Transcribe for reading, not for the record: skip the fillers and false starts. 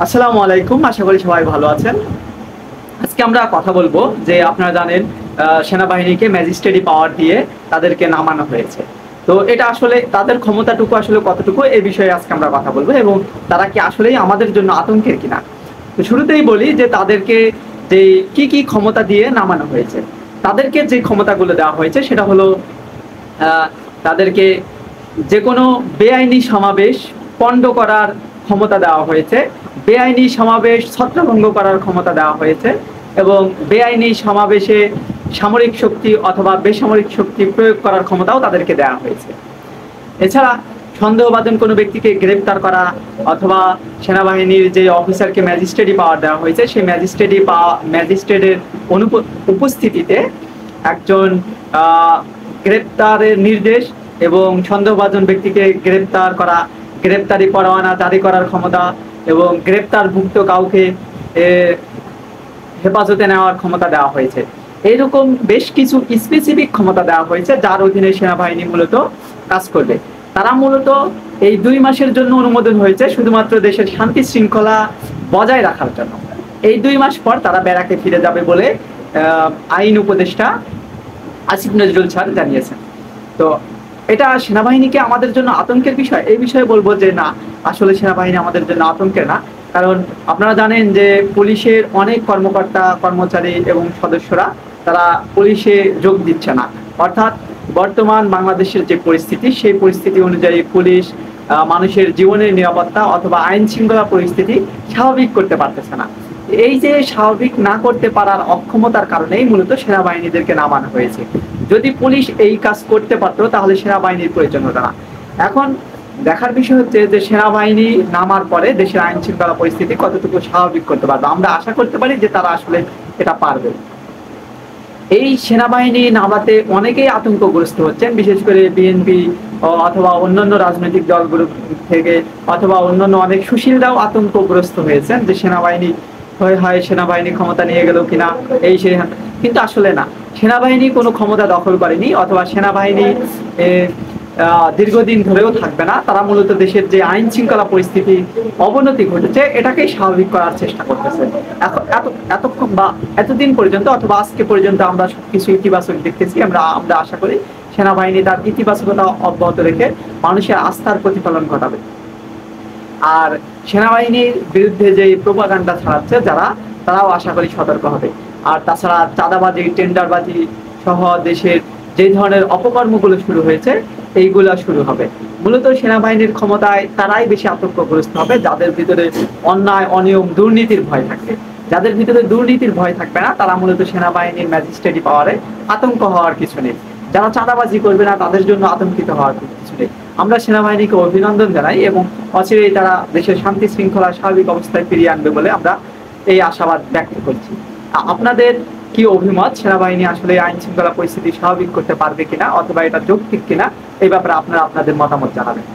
আসসালামু আলাইকুম, আশা করি সবাই ভালো আছেন। আজকে আমরা কথা বলবো যে আপনারা জানেন সেনাবাহিনীকে ম্যাজিস্ট্রেটি পাওয়ার দিয়ে তাদেরকে নামানো হয়েছে। তো এটা আসলে তাদের ক্ষমতাটুকু আসলে কতটুকু এই বিষয়ে আজকে আমরা কথা বলবো এবং তারা কি আসলেই আমাদের জন্য আতঙ্কের কিনা। তো শুরুতেই বলি যে তাদেরকে যে কি ক্ষমতা দিয়ে নামানো হয়েছে। তাদেরকে যে ক্ষমতাগুলো দেওয়া হয়েছে সেটা হলো তাদেরকে যেকোনো বেআইনি সমাবেশ পণ্ড করার ক্ষমতা দেওয়া হয়েছে, বেআইনি সমাবেশ ছত্রভঙ্গ করার ক্ষমতা দেওয়া হয়েছে এবং বেআইনি সমাবেশে সামরিক শক্তি অথবা বেসামরিক শক্তি প্রয়োগ করার ক্ষমতাও তাদেরকে দেওয়া হয়েছে। এছাড়া সন্দেহভাজন কোনো ব্যক্তিকে গ্রেপ্তার করা অথবা সেনাবাহিনীর যে অফিসারকে ম্যাজিস্ট্রেটি পাওয়ার দেওয়া হয়েছে সেই ম্যাজিস্ট্রেটের উপস্থিতিতে একজন গ্রেপ্তারের নির্দেশ এবং সন্দেহভাজন ব্যক্তিকে গ্রেপ্তার করা, গ্রেপ্তারি পরোয়ানা জারি করার ক্ষমতা এবং গ্রেপ্তারভুক্ত কাউকে হেফাজতে নেওয়ার ক্ষমতা দেওয়া হয়েছে। এইরকম বেশ কিছু স্পেসিফিক ক্ষমতা দেওয়া হয়েছে যার অধীনে সেনাবাহিনী মূলত কাজ করবে। তারা মূলত এই 2 মাসের জন্য অনুমোদন হয়েছে শুধুমাত্র দেশের শান্তি শৃঙ্খলা বজায় রাখার জন্য। এই 2 মাস পর তারা ব্যারাকে ফিরে যাবে বলে আইন উপদেষ্টা আসিফ নজরুল স্যার জানিয়েছেন। তো এটা সেনাবাহিনীকে আমাদের জন্য আতঙ্কের বিষয়, এই বিষয়ে বলবো যে না, আসলে সেনাবাহিনী আমাদের জন্য আতঙ্কের না। কারণ আপনারা জানেন যে পুলিশের অনেক কর্মকর্তা কর্মচারী এবং সদস্যরা তারা পুলিশে যোগ দিচ্ছে না। অর্থাৎ বর্তমান বাংলাদেশের যে পরিস্থিতি সেই পরিস্থিতি অনুযায়ী পুলিশ মানুষের জীবনের নিরাপত্তা অথবা আইন শৃঙ্খলা পরিস্থিতি স্বাভাবিক করতে পারতেছে না। এই যে স্বাভাবিক না করতে পারার অক্ষমতার কারণেই মূলত সেনাবাহিনীদেরকে নামানো হয়েছে। যদি পুলিশ এই কাজ করতে পারতো তাহলে সেনাবাহিনীর প্রয়োজন হতো না। এখন দেখার বিষয় হচ্ছে যে সেনাবাহিনী নামার পরে দেশের আইন শৃঙ্খলা পরিস্থিতি কতটুকু স্বাভাবিক করতে পারবে। আমরা আশা করতে পারি যে তারা আসলে এটা পারবে। এই সেনাবাহিনী নামাতে অনেকেই আতঙ্কগ্রস্ত হচ্ছেন, বিশেষ করে বিএনপি অথবা অন্যান্য রাজনৈতিক দলগুলো থেকে অথবা অন্যান্য অনেক সুশীলরাও আতঙ্কগ্রস্ত হয়েছেন যে সেনাবাহিনী হয় সেনাবাহিনী ক্ষমতা নিয়ে গেল কিনা এই সেই। কিন্তু আসলে না, সেনাবাহিনী কোনো ক্ষমতা দখল করেনি অথবা সেনাবাহিনী দীর্ঘদিন ধরেও থাকবে না। তারা মূলত দেশের যে আইন শৃঙ্খলা পরিস্থিতি অবনতি ঘটেছে এটাকেই স্বাভাবিক করার চেষ্টা করতেছে। এতক্ষণ বা এতদিন পর্যন্ত অথবা আজকে পর্যন্ত আমরা কিছু ইতিবাচক দেখতেছি। আমরা আশা করি সেনাবাহিনী তার ইতিবাচকতা অব্যাহত রেখে মানুষের আস্থার প্রতিফলন ঘটাবে। আর সেনাবাহিনীর বিরুদ্ধে যে প্রোপাগান্ডা ছড়াচ্ছে তারাও আশা করি সতর্ক হবে। আর তাছাড়া চাঁদাবাজি, টেন্ডারবাজি সহ দেশের যে ধরনের অপকর্মগুলো শুরু হয়েছে এইগুলা শুরু হবে। মূলত সেনাবাহিনীর ক্ষমতায় তারাই বেশি আতঙ্কগ্রস্ত হবে যাদের ভিতরে অন্যায়, অনিয়ম, দুর্নীতির ভয় থাকবে। যাদের ভিতরে দুর্নীতির ভয় থাকবে না তারা মূলত সেনাবাহিনীর ম্যাজিস্ট্রেটি পাওয়ারে আতঙ্ক হওয়ার কিছু নেই। যারা চাঁদাবাজি করবে না তাদের জন্য আতঙ্কিত হওয়ার কিছু নেই। আমরা সেনাবাহিনীকে অভিনন্দন জানাই এবং অচিরেই তারা দেশের শান্তি শৃঙ্খলা স্বাভাবিক অবস্থায় ফিরিয়ে আনবে বলে আমরা এই আশাবাদ ব্যক্ত করছি। আপনাদের কি অভিমত? সেনাবাহিনী আসলে আইন শৃঙ্খলা পরিস্থিতি স্বাভাবিক করতে পারবে কিনা অথবা এটা যৌক্তিক কিনা, এই ব্যাপারে আপনারা আপনাদের মতামত জানাবেন।